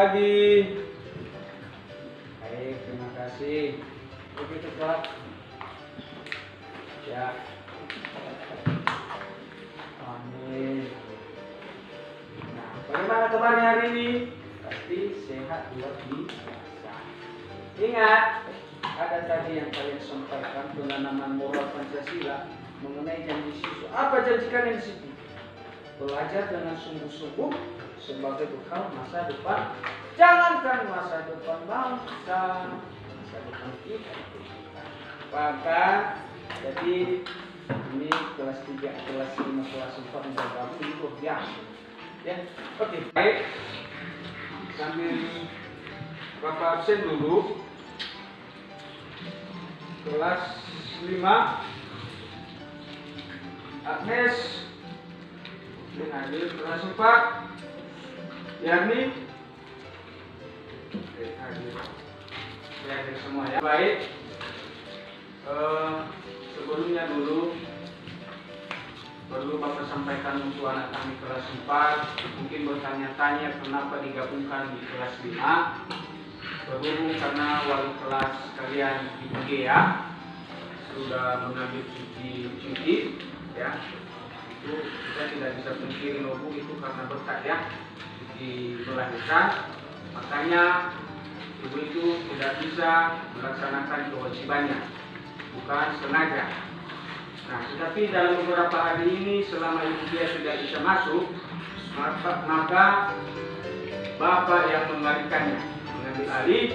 pagi. Baik, terima kasih. Begitu Pak. Ya. Amin. Nah, bagaimana kabarnya hari ini? Pasti sehat luar biasa. Ingat, ada tadi yang kalian sampaikan penanaman moral Pancasila mengenai janji siswa. Apa janji kalian di situ? Belajar dengan sungguh-sungguh sebagai bekal masa depan. Jangankan masa depan bangsa, masa depan kita. Maka jadi ini kelas 3, kelas 5, kelas 4 dan kamu ini luar biasa. Ya, oke. Baik. Sambil Bapak absen dulu. Kelas 5 Agnes hadir. Kelas 4 Yani hadir. Hadir semua ya. Baik. Sebelumnya dulu perlu Bapak sampaikan untuk anak kami kelas 4 mungkin bertanya-tanya kenapa digabungkan di kelas 5. Berhubung karena wali kelas kalian di UGA sudah mengambil cuti ya, itu kita tidak bisa pungkiri logo itu karena berkat ya, cuti melahirkan, makanya ibu itu tidak bisa melaksanakan kewajibannya, bukan sengaja. Nah, tetapi dalam beberapa hari ini selama ibu dia tidak bisa masuk, maka bapak yang menggantikannya, mengambil alih,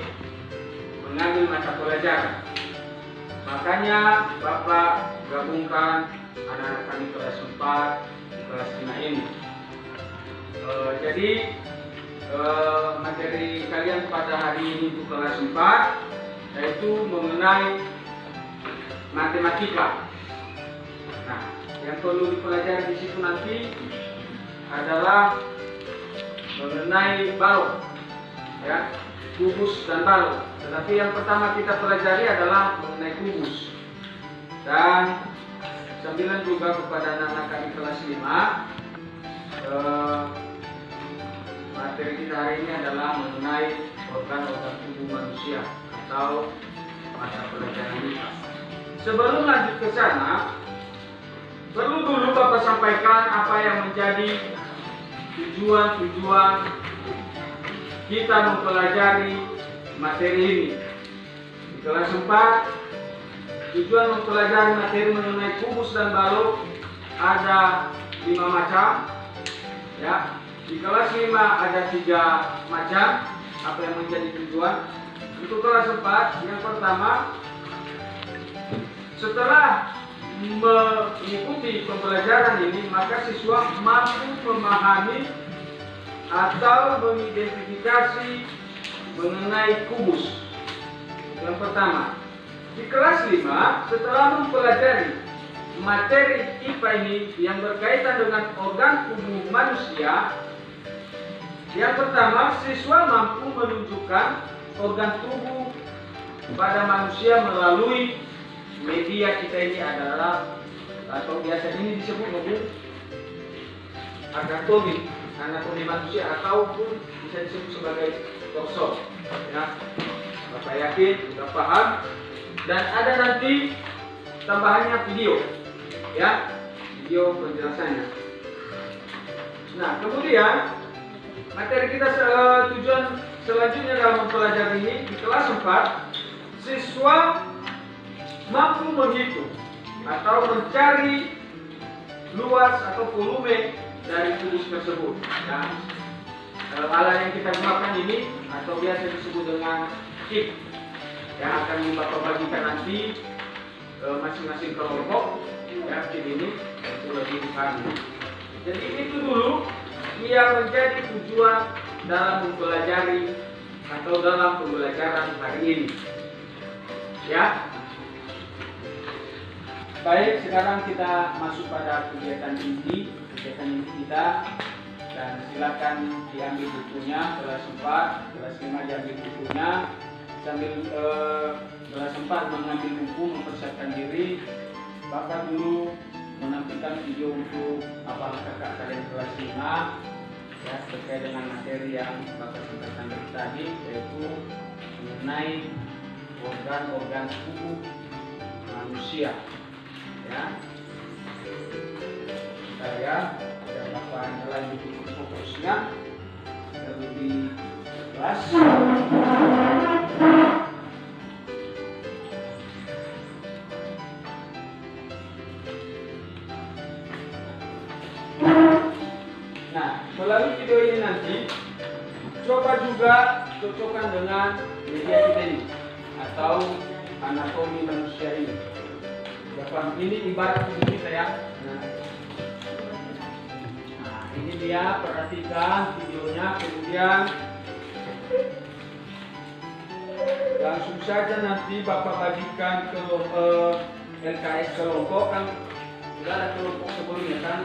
mengambil mata pelajaran. Makanya bapak gabungkan anak-anak kami kelas 4 di kelas 5 ini. Jadi materi kalian pada hari ini untuk kelas 4 yaitu mengenai matematika. Nah, yang perlu dipelajari di situ nanti adalah mengenai balok, ya, kubus dan balok. Tetapi yang pertama kita pelajari adalah mengenai kubus. Dan sambilan juga kepada anak-anak kami kelas 5, materi kita hari ini adalah mengenai organ-organ tubuh manusia atau mata pelajaran kita. Sebelum lanjut ke sana, perlu dulu Bapak sampaikan apa yang menjadi tujuan kita mempelajari materi ini. Di kelas 4, tujuan mempelajari materi mengenai kubus dan balok ada 5 macam. Ya, di kelas 5 ada 3 macam. Apa yang menjadi tujuan? Untuk kelas 4, yang pertama, setelah mengikuti pembelajaran ini, maka siswa mampu memahami atau mengidentifikasi mengenai kubus. Yang pertama, di kelas 5 setelah mempelajari materi IPA ini yang berkaitan dengan organ tubuh manusia, yang pertama siswa mampu menunjukkan organ tubuh pada manusia melalui media kita ini adalah, atau biasa ini disebut anatomi manusia ataupun bisa disebut sebagai torso. Ya, Bapak yakin sudah paham? Dan ada nanti tambahannya video, ya, video penjelasannya. Nah, kemudian materi kita tujuan selanjutnya dalam mempelajari ini di kelas 4, siswa mampu menghitung atau mencari luas atau volume dari kubus tersebut. Dan alat yang kita gunakan ini atau biasa disebut dengan kit yang akan Bapak bagikan nanti masing-masing kelompok, ya, kit ini untuk lebih dipahami. Jadi itu dulu yang menjadi tujuan dalam mempelajari atau dalam pembelajaran hari ini. Ya. Baik, sekarang kita masuk pada kegiatan inti kita, dan silakan diambil bukunya kelas 4, kelas 5 diambil bukunya, sambil kelas 4 mengambil buku, mempersiapkan diri. Bapak dulu menampilkan video untuk apakah kakak kalian kelas 5 ya terkait dengan materi yang Bapak sampaikan dari tadi, yaitu mengenai organ-organ tubuh manusia. Ya, saya dan Bapak lanjut fokusnya lebih jelas. Nah, melalui video ini nanti coba juga cocokkan dengan media kita ini atau anatomi manusia ini. Bapak, ini ibarat tubuh kita ya. Nah, ini dia, perhatikan videonya, kemudian langsung saja nanti Bapak bagikan ke LKS kelompok, kan sudah ada kelompok sebelumnya kan.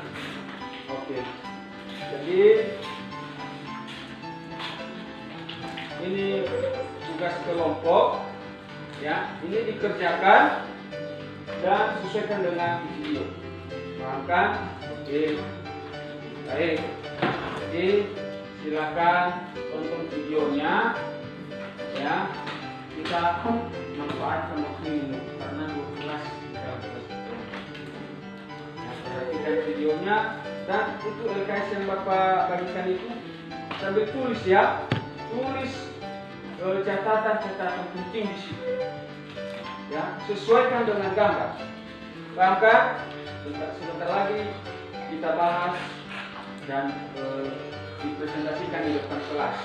Oke, jadi ini tugas kelompok ya, ini dikerjakan dan sesuaikan dengan video. Maka oke, baik, jadi silakan tonton videonya ya. Kita manfaatkan waktu ini karena 12 perhatikan videonya, dan itu LKS yang Bapak bagikan itu sambil tulis ya, tulis catatan-catatan penting di situ ya, sesuaikan dengan gambar. Bahkan sebentar lagi kita bahas dan dipresentasikan di depan kelas.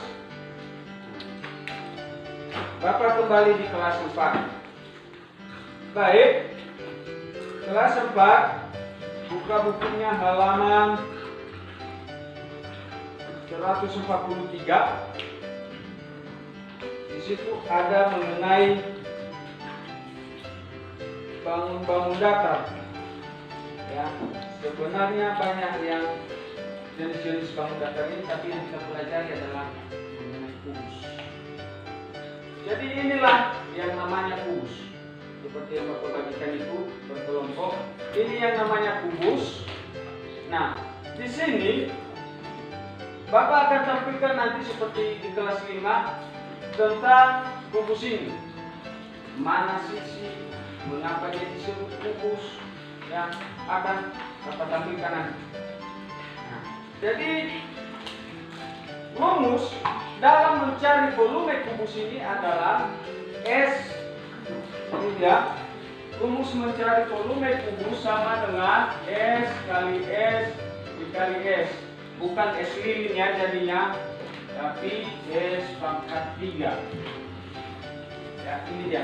Bapak kembali di kelas 4. Baik, kelas 4, buka bukunya halaman 143. Di situ ada mengenai bangun-bangun datar. Ya, sebenarnya banyak yang jenis-jenis bangun datar ini, tapi yang kita pelajari adalah mengenai kubus. Jadi inilah yang namanya kubus. Seperti yang Bapak bagikan itu berkelompok. Ini yang namanya kubus. Nah, di sini Bapak akan tampilkan nanti seperti di kelas 5 tentang kubus ini. Mana sisi, mengapa dia disebut kubus, yang akan Bapak tampilkan nanti. Nah, jadi rumus dalam mencari volume kubus ini adalah S. Ini dia, rumus mencari volume kubus sama dengan S kali S dikali S. Bukan S lilin ya jadinya, tapi S pangkat 3. Ya, ini dia.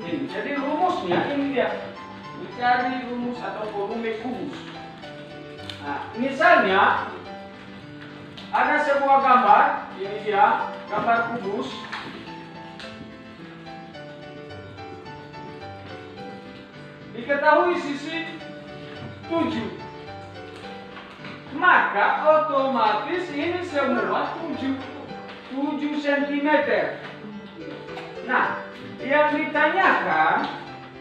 Ini. Jadi rumusnya ini dia, mencari rumus atau volume kubus. Nah, misalnya ada sebuah gambar, ini dia, gambar kubus. Diketahui sisi 7. Maka otomatis ini semua 7 cm. Nah, yang ditanyakan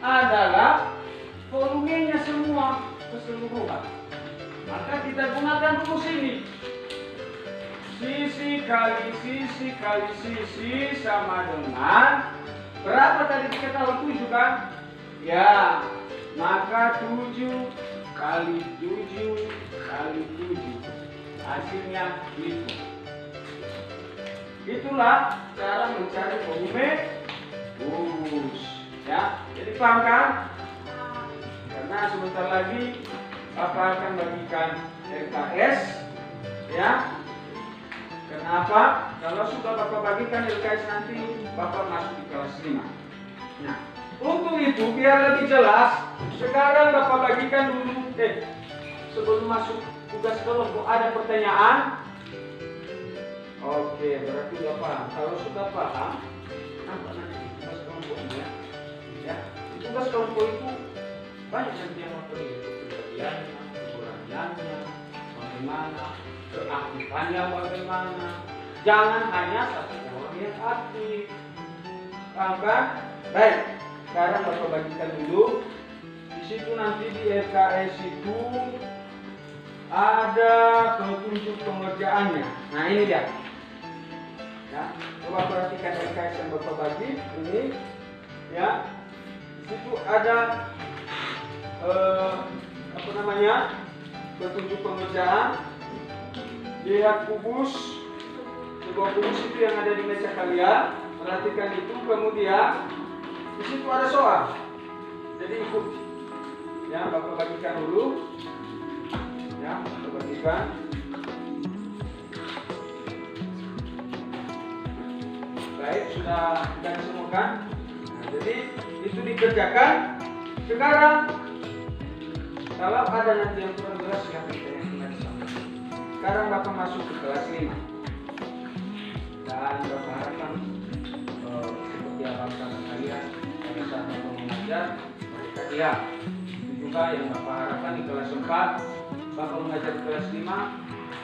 adalah volumenya semua keseluruhan. Maka kita gunakan rumus ini. Sisi kali sisi kali sisi sama dengan berapa tadi diketahui 7 kan? Ya, maka 7 kali 7 kali 7 hasilnya itu. Itulah cara mencari volume kubus ya. Jadi paham kan? Karena sebentar lagi Bapak akan bagikan LKS ya. Kenapa? Kalau sudah Bapak bagikan LKS nanti Bapak masuk di kelas 5. Nah, untuk itu biar lebih jelas, sekarang Bapak bagikan dulu sebelum masuk tugas kelompok ada pertanyaan. Oke, berarti sudah paham. Kalau sudah paham, nampak nanti tugas kelompoknya. Ya, tugas kelompok itu banyak yang mempelajari kepribadiannya, keberaniannya, bagaimana, keaktifannya bagaimana. Jangan hanya satu orang yang aktif. Paham kan? Baik, sekarang Bapak bagikan dulu. Di situ nanti di LKS itu ada petunjuk pengerjaannya. Nah ini dia. Ya, coba perhatikan LKS yang Bapak bagi ini. Ya, di situ ada petunjuk pengerjaan. Lihat kubus, sebuah kubus itu yang ada di meja kalian. Perhatikan itu, kemudian di situ ada soal. Jadi ikut. Ya, Bapak bagikan dulu. Ya, Bapak bagikan. Baik, sudah kita semuakan. Nah, jadi itu dikerjakan. Sekarang kalau ada nanti yang kurang jelas silahkan ditanyakan sama. Sekarang Bapak masuk ke kelas 5. Dan Bapak harapkan seperti apa kalian pada saat Bapak mengajar mereka dia. Itu juga yang Bapak harapkan di kelas 4. Bapak mengajar di kelas 5,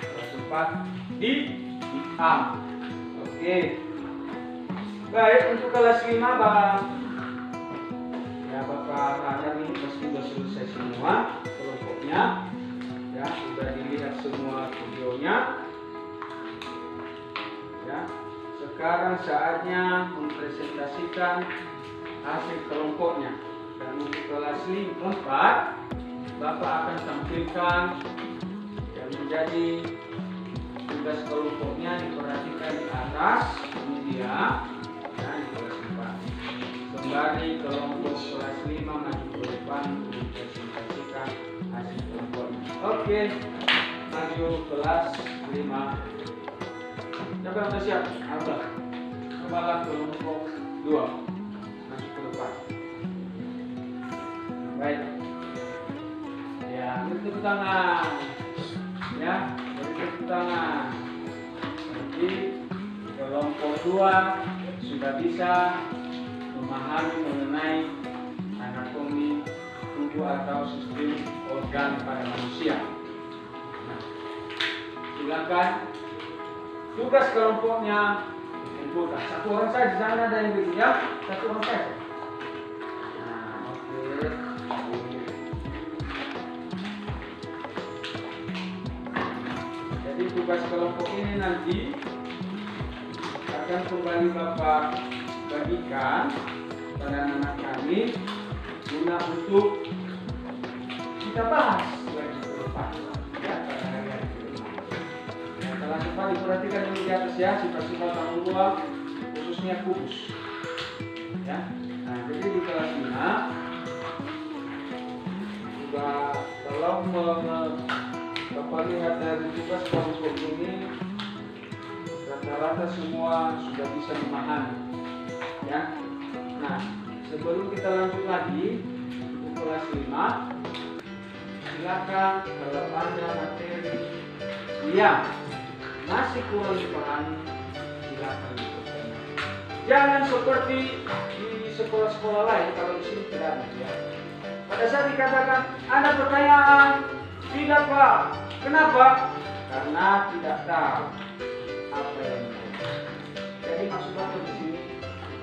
kelas 4 di AM. Oke. Baik, untuk kelas 5 Bapak harap ini pasti sudah selesai semua kelompoknya. Ya, sudah dilihat semua videonya. Ya, sekarang saatnya mempresentasikan hasil kelompoknya. Dan untuk kelas 4 Bapak akan tampilkan yang menjadi tugas kelompoknya. Diperhatikan di atas ini dia. Ya, di kelas 4 kembali kelompok kelas 5 maju ke depan untuk mempresentasikan hasil kelompoknya. Oke, maju kelas 5. Siapa yang sudah siap? Abah. Cobalah kelompok 2 maju ke depan. Baik. Ya, tepuk tangan. Ya, tepuk tangan. Jadi kelompok 2 sudah bisa memahami mengenai anatomi tubuh atau sistem organ pada manusia. Nah, silakan tugas kelompoknya kumpulkan. Satu orang saja, jangan ada yang begini ya. Satu orang saja. Nah, oke. Jadi tugas kelompok ini nanti akan kembali Bapak bagikan pada anak kami guna untuk kita bahas lagi ke depan ya, pada hari-hari ke depan. Ya, telah sempat diperhatikan dulu di atas ya, sifat-sifat tanggung khususnya kubus. Ya, nah jadi di kelas 5 juga kalau Bapak lihat dari tugas kelompok ini rata-rata semua sudah bisa memahami. Ya, nah sebelum kita lanjut lagi ke kelas 5, silakan kalau ada materi yang masih kurang dipahami, silakan bertanya. Jangan seperti di sekolah-sekolah lain, kalau di sini tidak ada. Ya. Pada saat dikatakan ada pertanyaan, tidak Pak. Kenapa? Karena tidak tahu apa yang ada. Jadi maksud Bapak di sini.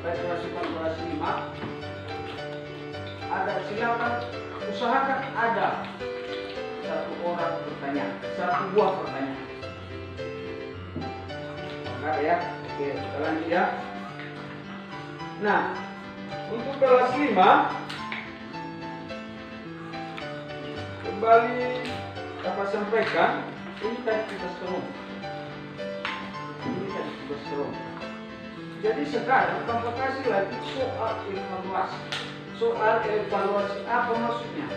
Baik kelas 5 ada, silakan usahakan ada satu orang bertanya, satu buah pertanyaan. Enggak ya? Oke, kita lanjut ya. Nah, untuk kelas 5 kembali Bapak sampaikan ini tadi tugas kelompok. Ini tadi tugas kelompok. Jadi sekarang Bapak kasih lagi soal evaluasi. Soal evaluasi apa maksudnya?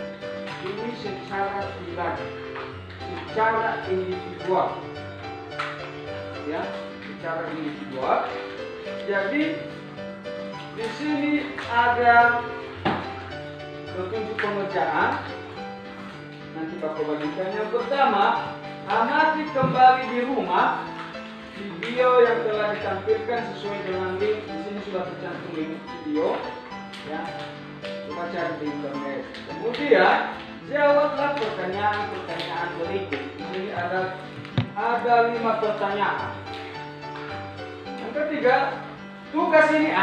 Ini secara pribadi, secara individual. Ya, secara individual. Jadi di sini ada petunjuk pengerjaan. Nanti Bapak bagikan. Yang pertama, amati kembali di rumah video yang telah ditampilkan sesuai dengan link. Di sini sudah tercantum link video, ya. Coba cari di internet. Kemudian jawablah pertanyaan-pertanyaan berikut. Di sini ada 5 pertanyaan. Yang ketiga, tugas ini,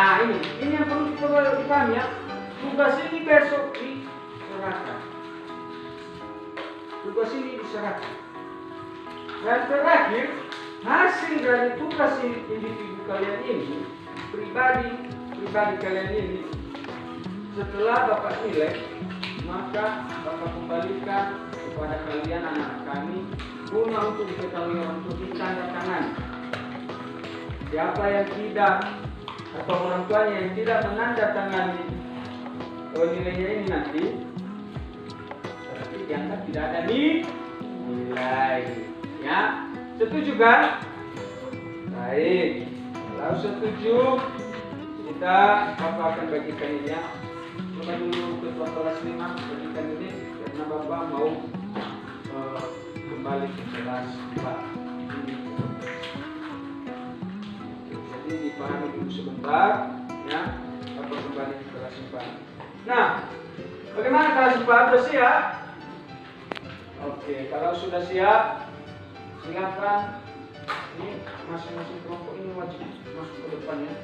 ini yang perlu kita dipahami ya. Tugas ini besok diserahkan. Tugas ini diserahkan. Dan terakhir, hasil dari tugas individu kalian ini, pribadi kalian ini, setelah Bapak nilai, maka Bapak kembalikan kepada kalian anak kami guna untuk diketahui untuk ditandatangani. Siapa yang tidak atau orang tuanya yang tidak menandatangani nilainya ini nanti, berarti dianggap tidak ada nilai. Ya, setuju kan? Baik. Kalau setuju, kita Bapak akan bagikan ini ya. Coba dulu ketua kelas 5 bagikan ini karena Bapak mau kembali ke kelas 4. Jadi dipahami dulu sebentar ya. Bapak kembali ke kelas 4. Nah, bagaimana kelas 4? Sudah siap? Oke, kalau sudah siap, silakan. Ini masing-masing kelompok ini wajib masuk ke depan ya,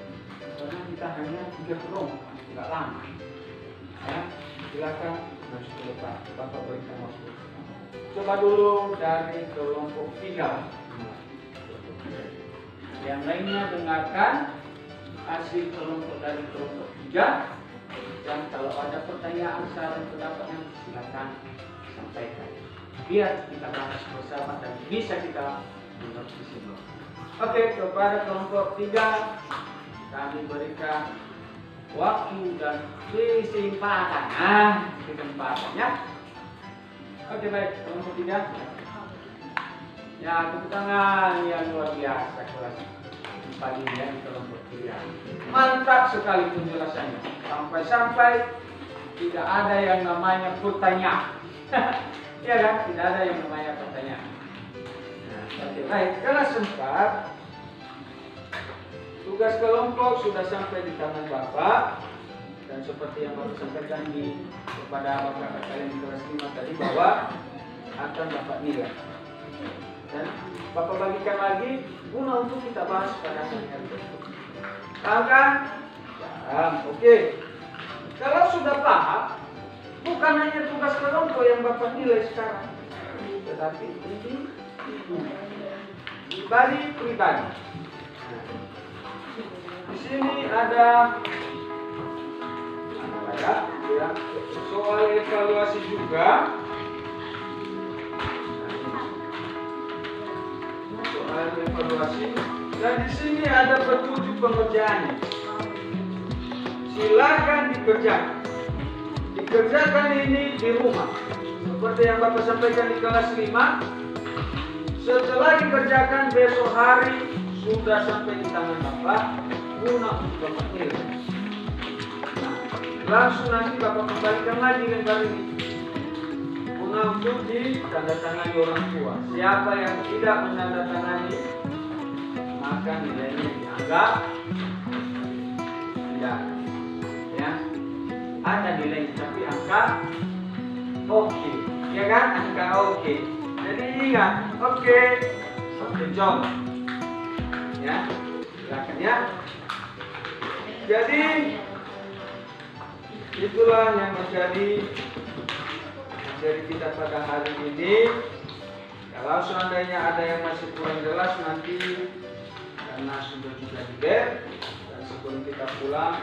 karena kita hanya 3 kelompok, tidak lama. Ya, silakan masuk ke depan. Bapak berikan waktu. Coba dulu dari kelompok 3. Yang lainnya dengarkan hasil kelompok dari kelompok 3. Dan kalau ada pertanyaan, saran, pendapat yang silakan sampaikan. Biar kita bahas bersama dan bisa kita mengerti semua. Oke, kepada kelompok 3 kami berikan waktu dan kesempatan. Kesempatannya. Oke, baik, kelompok 3. Ya, tepuk tangan yang luar biasa kelas pagi ya di kelompok 3. Mantap sekali penjelasannya. Sampai-sampai tidak ada yang namanya pertanyaan. Ya kan? Tidak ada yang namanya pertanyaan. Nah, oke, baik. Kelas 4. Tugas kelompok sudah sampai di tangan Bapak. Dan seperti yang Bapak sampaikan kepada Bapak kalian di kelas 5 tadi bahwa akan Bapak nilai. Dan Bapak bagikan lagi guna untuk kita bahas pada hari ini. Paham kan? Paham. Oke. Kalau sudah paham, bukan hanya tugas kelompok yang Bapak nilai sekarang, tetapi pribadi. Di sini ada ya, soal evaluasi juga. Soal evaluasi. Dan di sini ada petunjuk pengerjaannya. Silakan dikerjakan. Dikerjakan ini di rumah. Seperti yang Bapak sampaikan di kelas 5. Setelah dikerjakan besok hari sudah sampai di tangan Bapak guna untuk Bapak nilai. Nah, langsung nanti Bapak kembalikan lagi lembar ini guna untuk ditandatangani orang tua. Siapa yang tidak menandatangani maka nilainya dianggap tidak. Ya, ada nilai tapi angka oke, ya kan? Angka oke. Jadi ingat, oke, job. Ya, silakan ya. Jadi itulah yang menjadi kita pada hari ini. Kalau seandainya ada yang masih kurang jelas nanti karena sudah juga di-bed dan sebelum kita pulang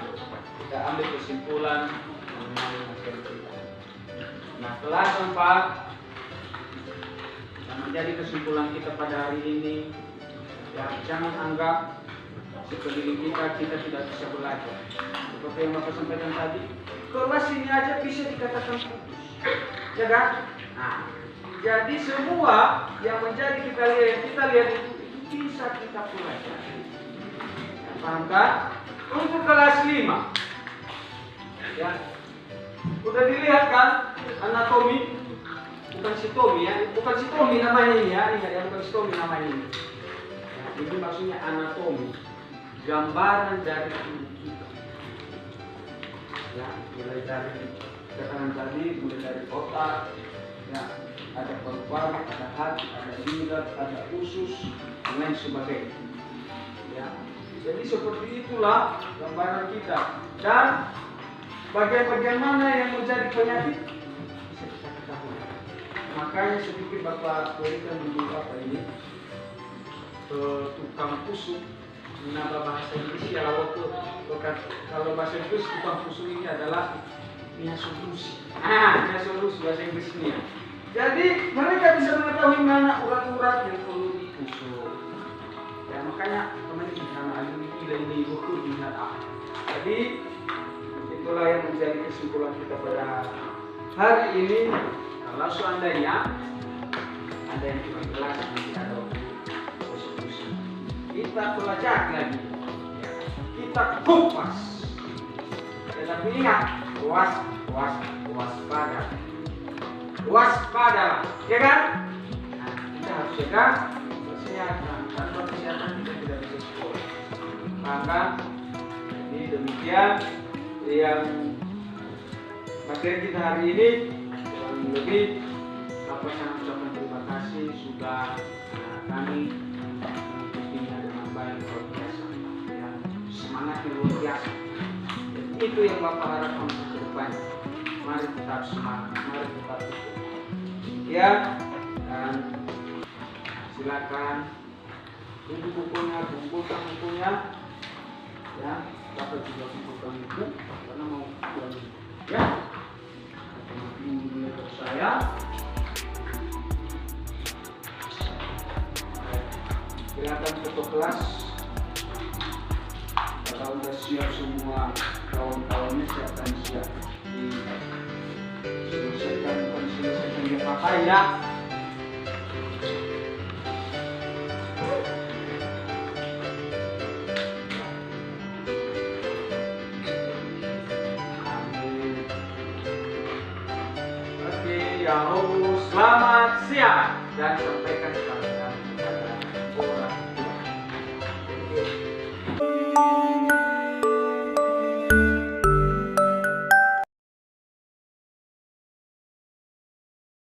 kita ambil kesimpulan mengenai materi kita. Nah, kelas 4 yang menjadi kesimpulan kita pada hari ini, ya, jangan anggap sekeliling kita tidak bisa belajar. Seperti yang Bapak sampaikan tadi, kelas ini aja bisa dikatakan putus, ya kan? Nah, jadi semua yang menjadi kita lihat itu bisa kita pelajari. Ya, paham kan? Untuk kelas 5, ya, udah dilihat kan anatomi, bukan sitomi ya, bukan sitomi namanya ini ya, ingat ya, bukan sitomi namanya ini. Ya, ini maksudnya anatomi, gambaran dari tubuh kita. Ya, mulai dari keterangan tadi, mulai dari otak, ya, ada paru-paru, ada hati, ada ginjal, ada usus, dan lain sebagainya. Ya, jadi seperti itulah gambaran kita. Dan bagian-bagian mana yang menjadi penyakit bisa kita ketahui. makanya sedikit Bapak berikan dulu apa ini tukang pusuk. Menambah bahasa Inggris ya, kalau bahasa Inggris tukang pusuk ini adalah punya solusi. Punya solusi bahasa Inggrisnya. Jadi mereka bisa mengetahui mana urat-urat yang perlu dipusuk. Ya makanya teman ini karena ini buku ingat Jadi itulah yang menjadi kesimpulan kita pada hari ini. Kalau seandainya ada yang kurang jelas nanti ada waktu diskusi. Kita pelajari lagi, ya. Kita kupas. Tetapi ingat, waspadalah, ya kan? Nah, kita harus jaga kesehatan. Tanpa kesehatan kita tidak bisa sekolah. Maka ini demikian yang materi kita hari ini. Lebih apa saya ucapkan terima kasih sudah kami mengikutinya dengan baik luar biasa, ya, semangatnya luar biasa. Dan itu yang Bapak harapkan untuk ke depan. Mari tetap semangat, mari tetap itu. Ya, dan silakan untuk bukunya, kumpulkan bukunya, ya. Bapak juga kumpulkan buku karena mau pulang, ya. Saya silakan foto kelas. Kalau sudah siap semua kawan-kawannya siapkan siap diselesaikan dia pakai ya. Selamat siang dan sampaikan salam.